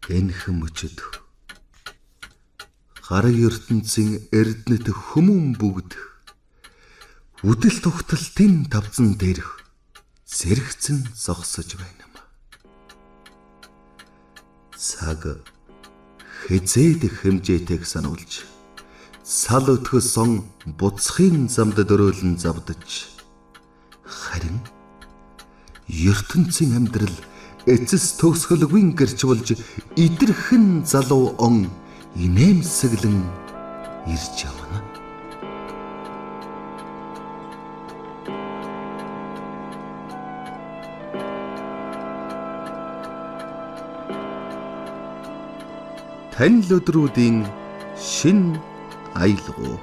Гэнхэн мөчөд гараг ертөнцийн эрдэнэт хүмүүн бүгд үдэл тухталтын тавцан дээрх зэрэгцэн зогсож байна. Цаг хязээд хэмжээтэйг сануулж сал өтгөс сон буцхын замд дөрөөлн завдаж харин ертөнцийн амьдрал эцэс төгсгөлгүй гэрч болж идэрхэн залуу он инээмсэглэн ирж явна. Танил өдрүүдийн шин аялгуу.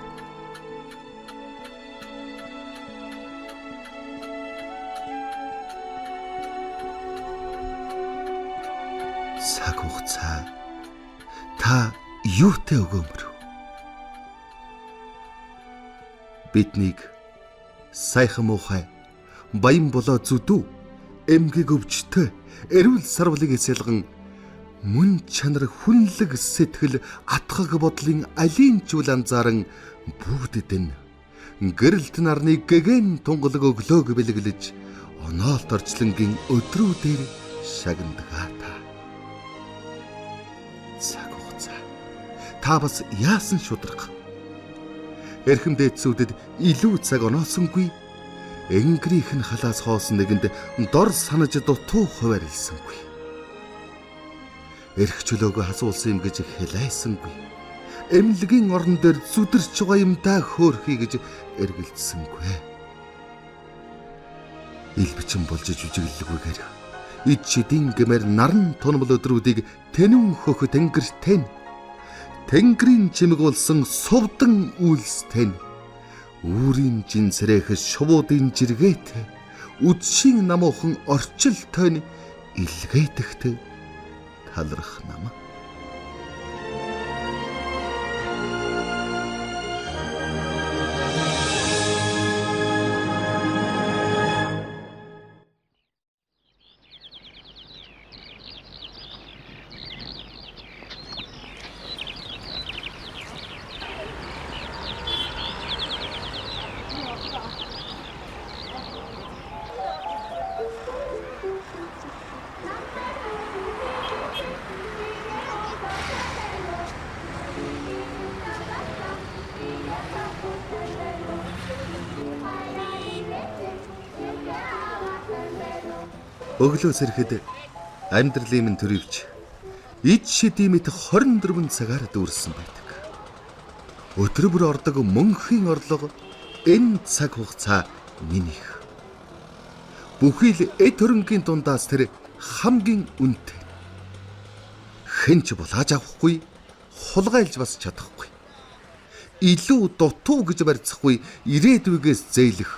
Цаг хугацаа та юутай өгөөмөр? Биднийг сайхан муухай баян болоо зүдүү эмгэг өвчтөй эрүүл сарвалыг эсэлгэн мөн чанар хүнлэг сэтгэл атгаг бодлын алийн чүл анзааран бүгдэд нь гэрэлт нарны гэгэн тунгалаг өглөөг бэлгэлж оноолт орчлонгийн өдрүүдээр шагнадаг та. Цаг хугацаа та бас яасан шудраг. Эрхэм дээдсүүдэд илүү цаг оноосонгүй энгэрийнх нь халаас хоосон нэгэнд дор санаж дутуу хуваарилсангүй. Эрх чөлөөгөө хасуулсан юм гэж хэлээсэнгүй. Эмнэлгийн орон дээр зүдэрч байгаа юмдаа хөөрхий гэж эргэлдсэнгүй. Ил бичин болж жүжиглэлгүйгээр ид шидийн гэмээр наран тунмал өдрүүдийг тэнүүн хөх тэнгэртэн тэнгэрийн чимэг болсон сувдан үйлстэн үүрийн жинсрэх шувуудын жиргээд үдшийн намуухан орчилтойн илгээдэгт талрах нам. Өглөө сэрэхэд амьдралын минь төрөвч ид шидимэт 24 цагаар дүүрсэн байдаг. Өдөр бүр ордог мөнхийн орлого энэ цаг хугацаа минийх. Бүхий л эд хөрөнгийн дундаас тэр хамгийн үнэтэй. Хэнч булааж авахгүй, хулгайлж бас чадахгүй. Илүү дутуу гэж барьцахгүй ирээдүйгээс зэйлэх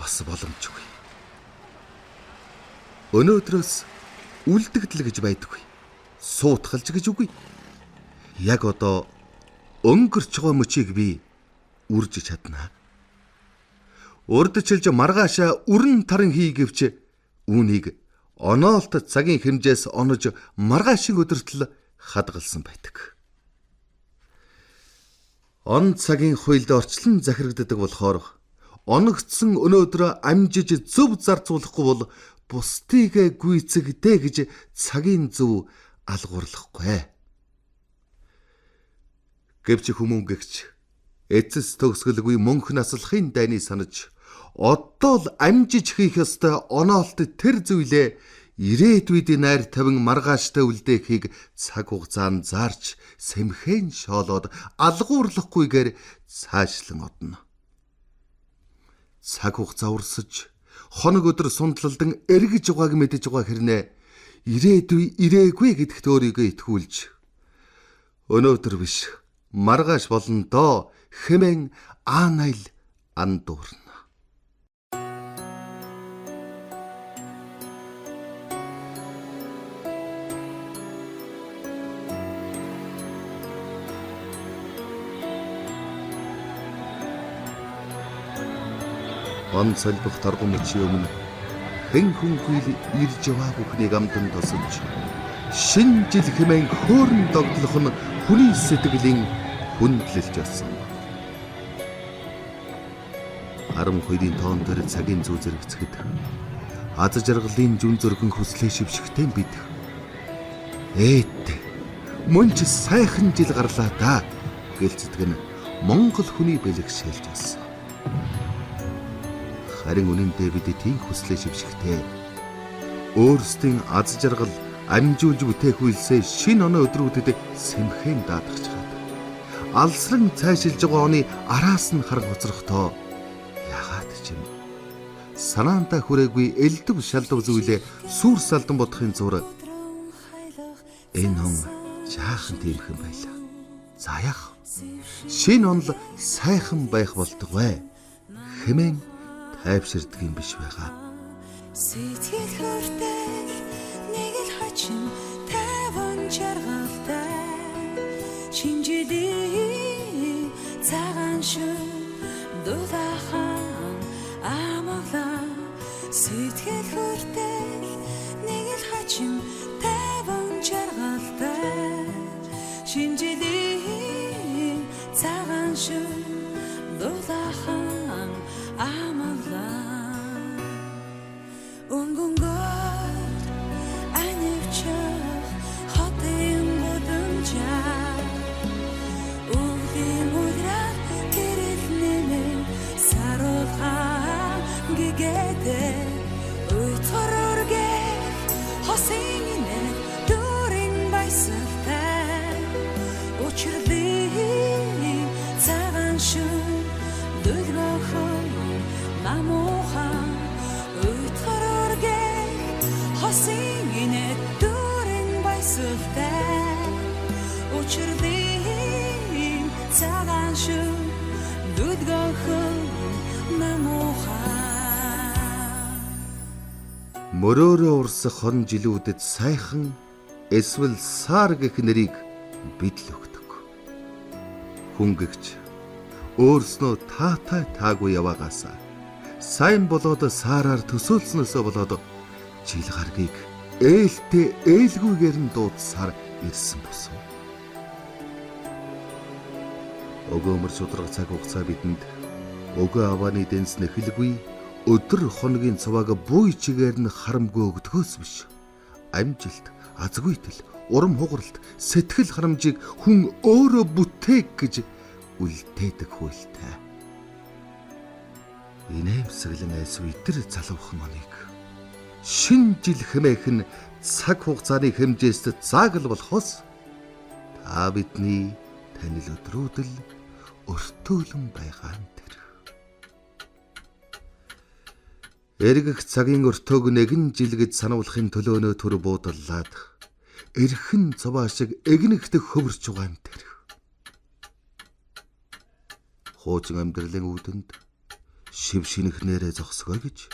бас боломжгүй. Өнөөдрөөс үлдэгдэл гэж байдаггүй. Суутгалж гэж үгүй. Яг одоо өнгөрч байгаа мөчийг би үрж чаднаа. Урдчилж маргаашаа үрэн таран хийгэвч үүнийг оноолт цагийн хэмжээс онож маргаашийн өдөртөл хадгалсан байдаг. Он цагийн хуйлд орчлон захирагддаг болохоор оногдсон өнөөдрөө амжиж зөв зарцуулахгүй бол бусдыг гүйцэгдээ гэж цагийн зөв алгуурлахгүй. Гэвч хүмүүнгэгч эцэс төгсгөлгүй мөнх наслахын дайныг санаж одоо л амжиж хийх ёстой оноолт тэр зүйлээ ирээдүйд найр тавин маргааштай үлдээхийг цаг хугацаанд зарж сэмхэн шоолоод алгуурлахгүйгээр цаашлан одно. Цаг хугацаа урсаж хоног өдөр сундлалдан эргэж угааг мэдэж байгаа хэрнээ ирээдүй ирээгүй гэдэгт өөрийгөө итгүүлж өнөөдөр биш маргааш болно доо хэмээн аанайл андуурна. Он солбох торгон мөчийн өмнө хэн хүнгүй ирж яваа бүхнийг амдан тосож Шинэ жил хэмээн хөөрн догдлох нь хүний сэтгэлийн хүндлэлж болсон. 12-ийн тоон дээр цагийн зүү зэрэгцэхэд аз жаргалын жүн зөргөн хүслээ шившгтэн бид мөн ч сайхан жил гарлаа да гэлцэтгэн Монгол хүний бэлэгшээлж байсан. Харин үнэндээ бид тийм хүслээ шившгтээ өөрсдийн аз жаргал амжуулж бүтээх үйлсээ шинэ оноо өдрүүдэд сэмхэн даатгах чад. Алсран цайшилж байгаа оны араас нь харан хоцрохдоо ягаад ч юм санаандаа хүрээгүй элдв шалдав зүйлээ сүр салдан бодохын зур энэ он жаахан тиймхэн байлаа. За яах? Шинэ онол сайхан байх болтугай хэмээн тайвширдаг юм биш байгаа. Сэтгэл хүртэл нэг л хачин таван жаргалтай шинжлэх цагаан шүү дулаахан амгалаа сэтгэл хүртэл нэг л хачин таван жаргалтай шинжлэх цагаан шүү дулаахан амгалаа өнгөнгөөр анивчих хотын будамжаа өвлийн удраад гэрэл нэмэн саруулхаа гэгэдэ уйтгар үргэх хосын инэ дүүрэн баясалтай учирлын цагаан шүү дөлгөөхөн намуухан хосын инэ дүүрэн баясалтай учирлын цагаан шүү дөлгөөхөн намуухан Мөрөөрөө урсах хон жилүүдэд сайхан эсвэл сар гэх нэрийг бид л өгдөг. Хүн гэгч өөрснөө таагүй яваагаасаа сайн болоод сараар төсөөлснөөсөө болоод жил гаргийг ээлтэй ээлгүйгээр нь дуудсаар ирсэн босов. Өгөөмөр шударга цаг хугацаа бидэнд өгөө авааны дэнс нэхэлгүй өдөр хоногийн цавааг буй чигээр нь харамгүй өгдгөөс биш. Амжилт, азгүйтэл, урам хугаралт, сэтгэл харамжийг хүн өөрөө бүтээх гэж үлдээдэг хуйлтай. Инээмсэглэн айсв итэр залуухан оныг шинэ жил хэмээх нь цаг хугацааны хэмжээст заагал болохоос та бидний танил өдрүүдэл өртөөлөн байгаа нь тэр. Эргэх цагийн өртөөг нэгэн жил гэж сануулахын төлөөнөө төр буудаллаад эрхэн цаваа шиг эгнэгдэх хөвөрч байгаа нь тэр. Хуучин амьдралын үүдэнд шив шинэхнээрээ зогсгоо гэж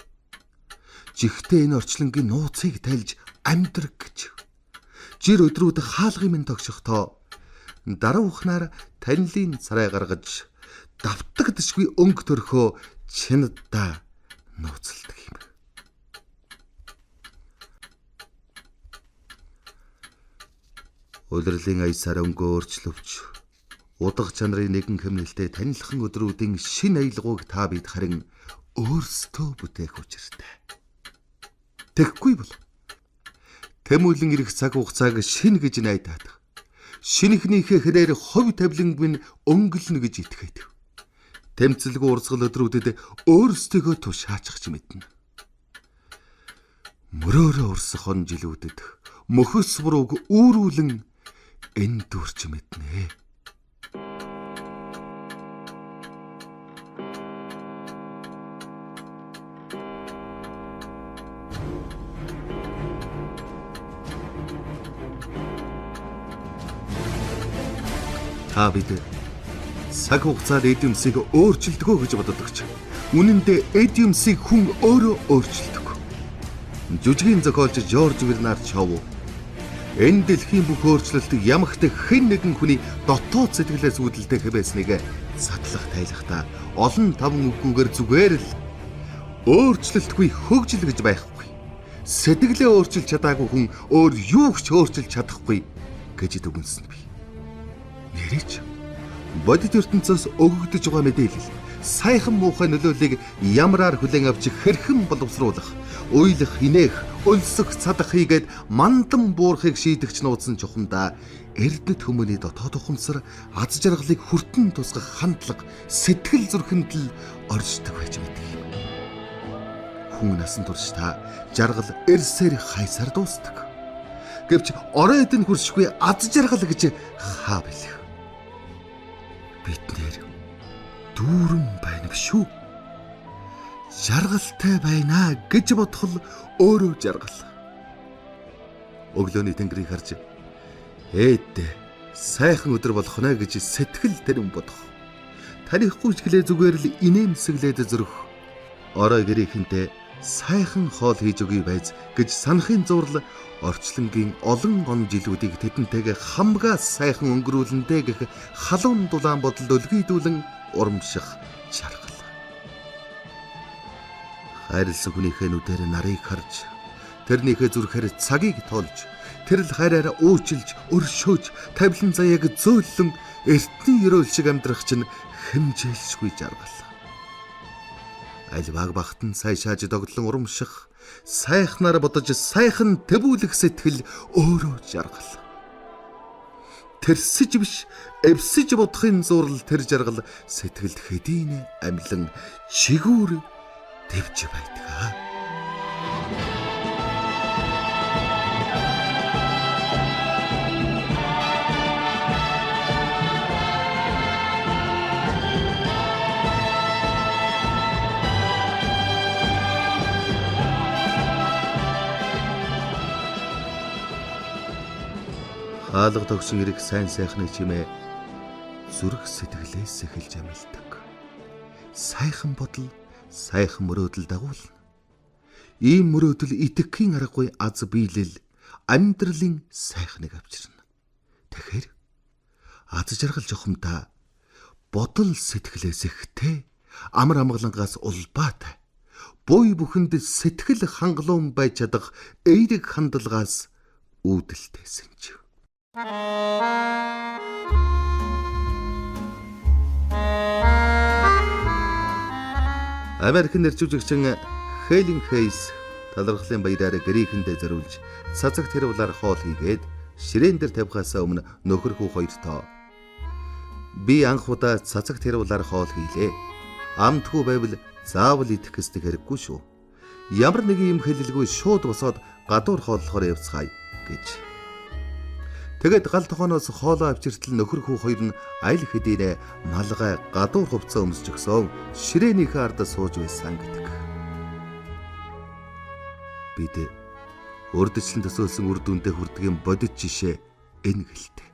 жигтэй энэ орчлонгийн нууцыг тайлж амьдрах гэж жир өдрүүд хаалгын минь тогшохдоо даруухнаар танилын царай гаргаж давтагдшгүй өнгө төрхөө чинадаа нууцлдаг юм. Улирлын аясаар өнгөө өөрчлөвч удах чанарын нэгэн хэмнэлтэд танилхан өдрүүдийн шин аялгауг та бид харин өөрсдөө бүтээх учиртай. Тэгэхгүй бол тэмүүлэн ирэх цаг хугацааг шин гэж найдаад шинэхнийхээ хэрээр ховь тавиланг минь өнгөлнө гэж итгэхэд тэмцэлгүй урсгал өдрүүдэд өөрсдийгөө тушаачч мэднэ. Мөрөөрөө урсах он жилүүдэд мөхөс бурууг үүрүүлэн эндүрч мэднэ. Та бид цаг хугацаад эдэмсийг өөрчилдөгөө гэж боддог ч үнэн дээр эдэмсийг хүн өөрөө өөрчилдөг. Жүжигийн зохиолч Жорж Бернард Шоу энэ дэлхийн бүх өөрчлөлт ямагт хэн нэгэн хүний дотоод сэтгэлээс үүдэлтэй хэвээснийг сатлах тайлахтаа олон таван үггүйгээр зүгээр л өөрчлөлтгүй хөгжил гэж байхгүй. Сэтгэлээ өөрчилж чадаагүй хүн өөр юу ч өөрчилж чадахгүй гэж дүгнсэн би. Нэрэж бодит ертөнцөөс өгөгдөж байгаа мэдээлэл сайхан муухай нөлөөллийг ямраар хүлээн авч хэрхэн боловсруулах, уйлах, инээх, өлсөх, цадах хийгээд мандан буурахыг шийдэгч нууцсан чухамдаа эрдэт хүмүүний дотоод ухамсар аз жаргалыг хүртэн тусгах хандлага, сэтгэл зүрхэнд л оршдог байж мэдэх юм. Хүн насан турш та жаргал эрсээр хайсаар дуустдаг. Гэвч оройд нь хүршгүй аз жаргал гэж хаа бэлэх. Бид нэр дүүрэн байна биш үү? Жаргалтай байна гэж бодох л өөрөө жаргал. Өглөөний тэнгэрийг харж ээдээ сайхан өдөр болох нэ гэж сэтгэл тэрэн бодох. Танихгүй ч гэлээ зүгээр л инээмсэглээд зөрөх. Орой гэрийнхэнтэй сайхан хоол хийж өгье байз гэж санахын зурлал орчлонгийн олон он жилүүдийг тэдэнтэйгээ хамгаас сайхан өнгөрүүлэндээ гэх халуун дулаан бодолд өлгийдүүлэн урамших жаргал. Хайрлсан хүнийхээ нүдээр нарыг харж, тэрнийхээ зүрхээр цагийг тоолж, тэрл хайраараа уучилж, өршөөж, тавилан заяаг зөөллөн эртний ерөөл шиг амьдрах чинь хэмжээлшгүй жаргал. Аль баг бахтан сайшааж догдлон урамших, сайхнаар бодож сайхан тэвүүлэх сэтгэл өөрөө жаргал. Тэрсэж биш, эвсэж бодохын зурл тэр жаргал сэтгэлд хэдийн амьлан чигүүр дэвж байдаг. Хаалга тогсон эрэг сайн сайхны чимээ зүрх сэтгэлээс эхэлж амилдаг. Сайхан бодол, сайхан мөрөөдөл дагуулна. Ийм мөрөөдөл итгэхийн аргагүй аз биелэл амьдралын сайхныг авчирна. Тэгэхээр аз жаргал жухамдаа бодол сэтгэлээс ихтэй, амар амгалангаас улбаатай, буй бүхэнд сэтгэл хангалуун байж чадах эерэг хандлагаас үүдэлтэйсэн ч. Америкийн нэрчүүлэгчин Хелен Хейс талархлын баяраар гэрээхэндээ зориулж цацаг тэрвлаар хоол хийгээд ширээн дээр тавихаасаа өмнө нөхөр хүү хоёртоо би анх удаа цацаг тэрвлаар хоол хийлээ. Амтгүй байвал заавал идэх гэсдэг хэрэггүй шүү. Ямар нэгэн юм хэлэлгүй шууд босоод гадуур хооллохоор явцгаая гэж. Тэгэд гал тохооноос хоолоо авчиртал нөхөр хүү хоёр нь аль хэдийнэ малгай гадуур хувцас өмсөж өгсөн ширээнийхээ ард сууж байсан гэдэг. Бид урдчлан төсөөлсөн үр дүндээ хүрдгийн бодит жишээ энэ гэлтэй.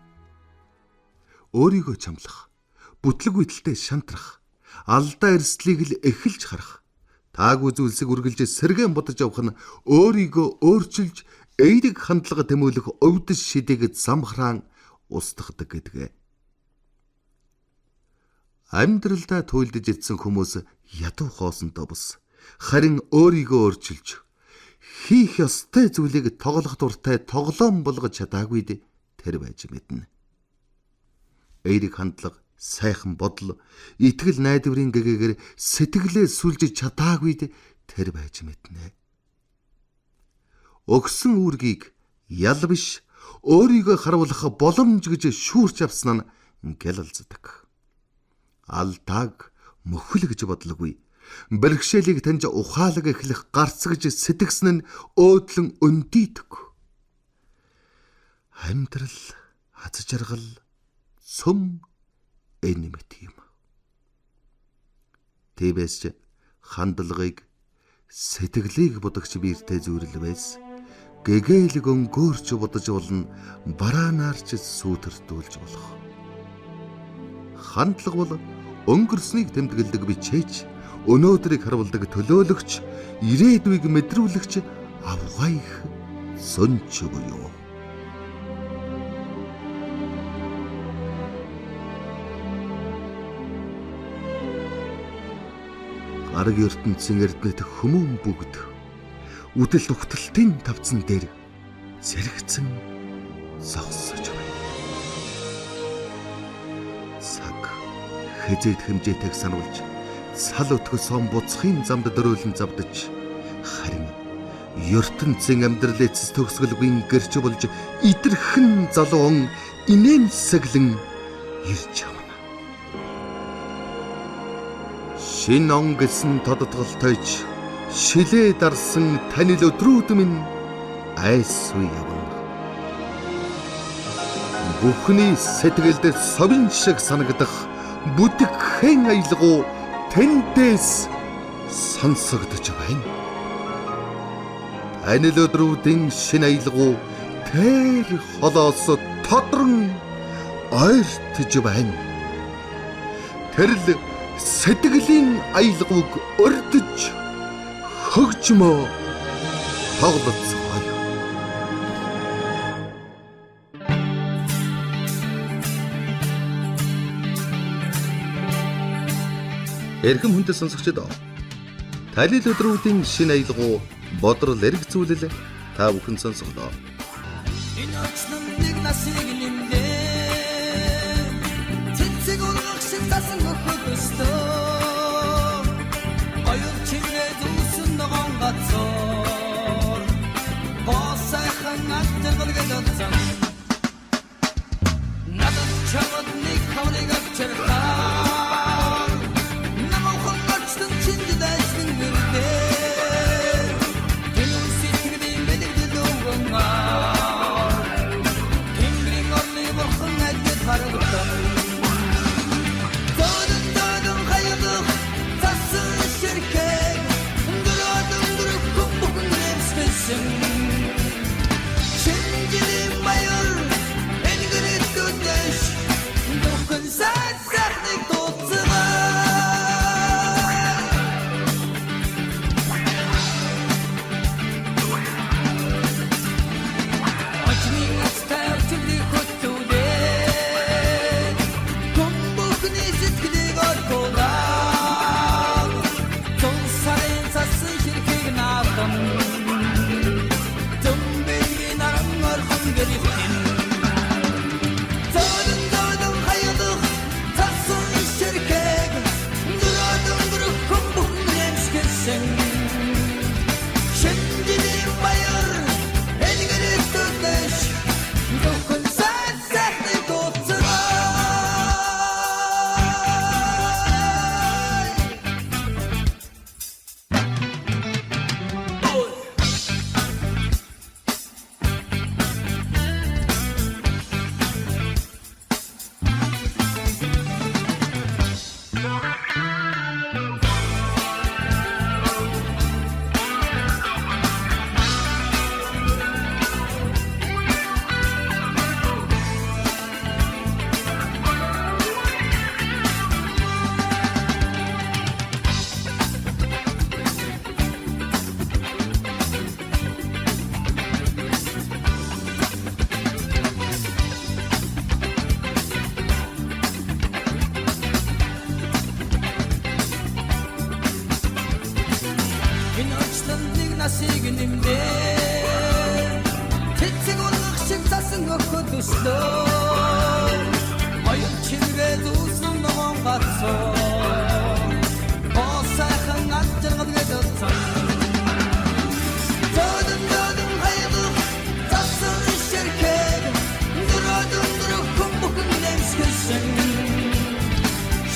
Өөрийгөө чамлах, бүтлэг үйдэлтэй шантрах, алдаа эрсдлийг л эхэлж харах, таагүй зүйлсийг үргэлж сэргэн бодож явах нь өөрийгөө өөрчилж эерэг хандлага тэмүүлэх өвдөж шидэг замхраан устгадаг гэдгээ. Амьдралдаа туйлдж ирсэн хүмүүс ядуу хоосонтой бус. Харин өөрийгөө өөрчилж хийх ёстой зүйлийг тоглох дуртай тоглоом болгож чадаагүйд тэр байж мэднэ. Эерэг хандлага, сайхан бодол, итгэл найдварын гэгээгээр сэтгэлээ сүлжиж чадаагүйд тэр байж мэднэ. Өгсөн үүргийг ял биш өөрийгөө харуулах боломж гэж шүүрч авсан нь гялалздаг. Алдааг мөхөл гэж бодлогүй. Бэрхшээлийг таньж ухаалаг эхлэх гарцгаж сэтгсэн нь өөдлөн өндийдэг. Амьдрал, аз жаргал, цөм энэ мэт юм. Тэвээс хандлагыг, сэтгэлийг бодогч биертэй зүрэл байс. Гэгээлэг өнгөөрч бодож болно, бараанаарч сүйтгэрдүүлж болох. Хандлага бол өнгөрснийг тэмдэглэдэг бичээч, өнөөдрийг харуулдаг төлөөлөгч, ирээдүйг мэдрүүлэгч авгайх сонч буюу. Арг ертөнцийн эрдэнэт хүмүүн бүгд үдэл нүхтэлтийн тавцан дээр сэрэгцэн зогсож байна. Цаг хязээд хэмжээтэйг сануулж сал өтгөс сон буцхын замд дөрөөлөн завдаж харин ертөнцийн амьдрал эцэс төгсгөлгүй гэрч болж идэрхэн залуун инээмсэглэн ирж явна. Шин он гэсэн тодотголтойч шилээ дарсан танил өдрүүд минь айсгүй явна. Бүхний сэтгэлд совин шиг санагдах бүдгхэн аялгау тэндээс сонсогдож байна. Танил өдрүүдийн шин аялгау тэр холоос тодрон ойртож байна. Тэрл сэтгэлийн аялгауг өрдөж хөгжмөө тоглоцгоё. Эрхэм хүндэт сонсогчдоо, танил өдрүүдийн шин аялгау бодрол эрг зүйлэл та бүхэн сонсголоо. Энэ очлон нэг насыг нэмлээ цэцэг ургах шиг тасан өгөх өстөө оюун чимээ дүүсэн ногоон гацор босайхан атгал гэдсэн надад чамд нэг хаврыг авчирлаа намайг хоцсон чиндээсэн гэрдээ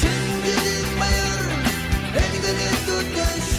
Şimdi bayır, elgini tutmuş